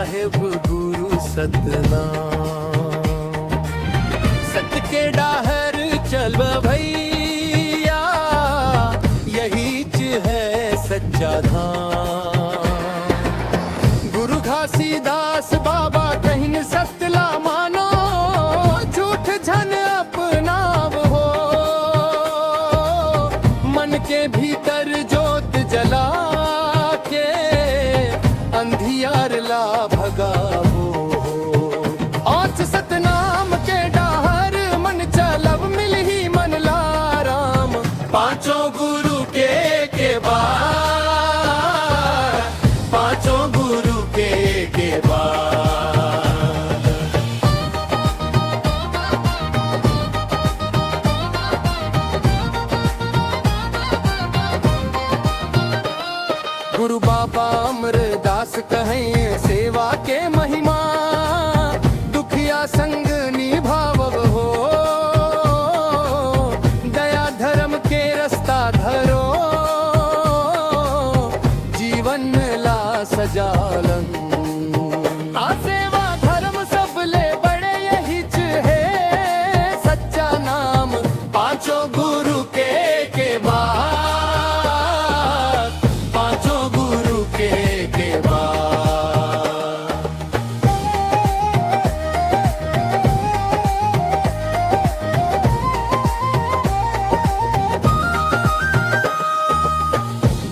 साहेब गुरु सतनाम। सत के डाहर चल भैया, यही च है सच्चा धाम। गुरु घासीदास बाबा कहिन सतला मानो, झूठ झन अपनाव हो। मन के भीतर जोत जला के अंधियार ला भगावो। औच सतनाम के डाहर मन चलब मिलही मन लाराम। पांचों गुरु के बाद, पांचों गुरु के बाद। गुरु बाबा अमरदास कहें सेवा के महिमा, दुखिया संग निभावब हो। दया धर्म के रास्ता धरो, जीवन ला सजालन। आ सेवा धर्म सब ले बड़े यही च है सच्चा नाम। पांचों गुरु के बाद, पांचों गुरु के बाद।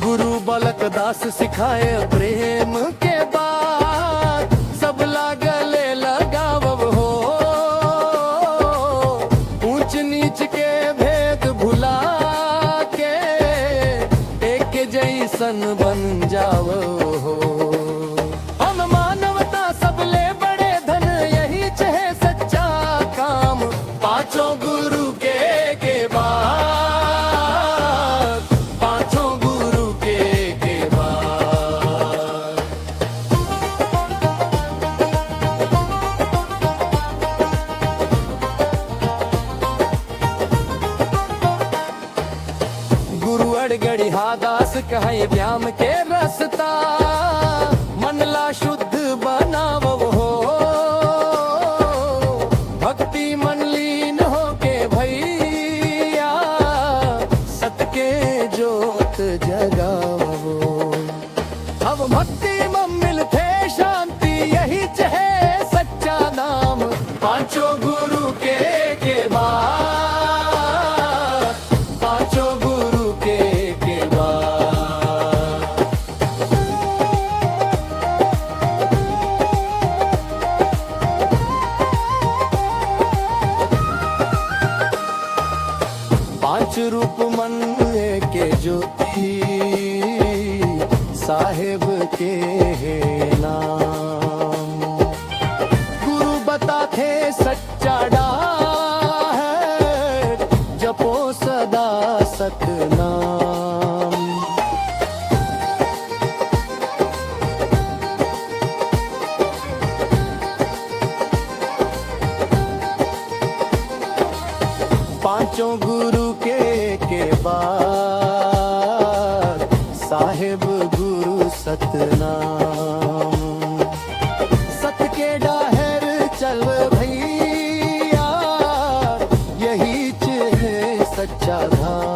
गुरु बालक दास सिखाए प्रेम के बाद, सब लागले लगावब हो। ऊंच नीच के भेद भुला के एक जैसन बन जाव हो। हम मानवता सबले बड़े धन, यही है सच्चा काम। पांचों गुरु के बाद, पांचों गुरु के बाद। गुरु अड़गड़ी हादास कहे व्याम के रास्ता, मन ला शुद्ध बनावब हो। भक्ति मन लीन हो के भैया, सत के जोत जगावब हो। अब भक्ति में मिलते शांति, यही है सच्चा नाम। पांचों गुरु के बाद, पांचों गुरु के बाद। पांच रूप मन के ज्योति, साहेब के नाम। गुरु बताते सच्चा डाहर, जपो सदा सतनाम। पांचों गुरु के बाद, साहेब गुरु सतनाम। सत के डाहर चल भैया, यही च है सच्चा धाम।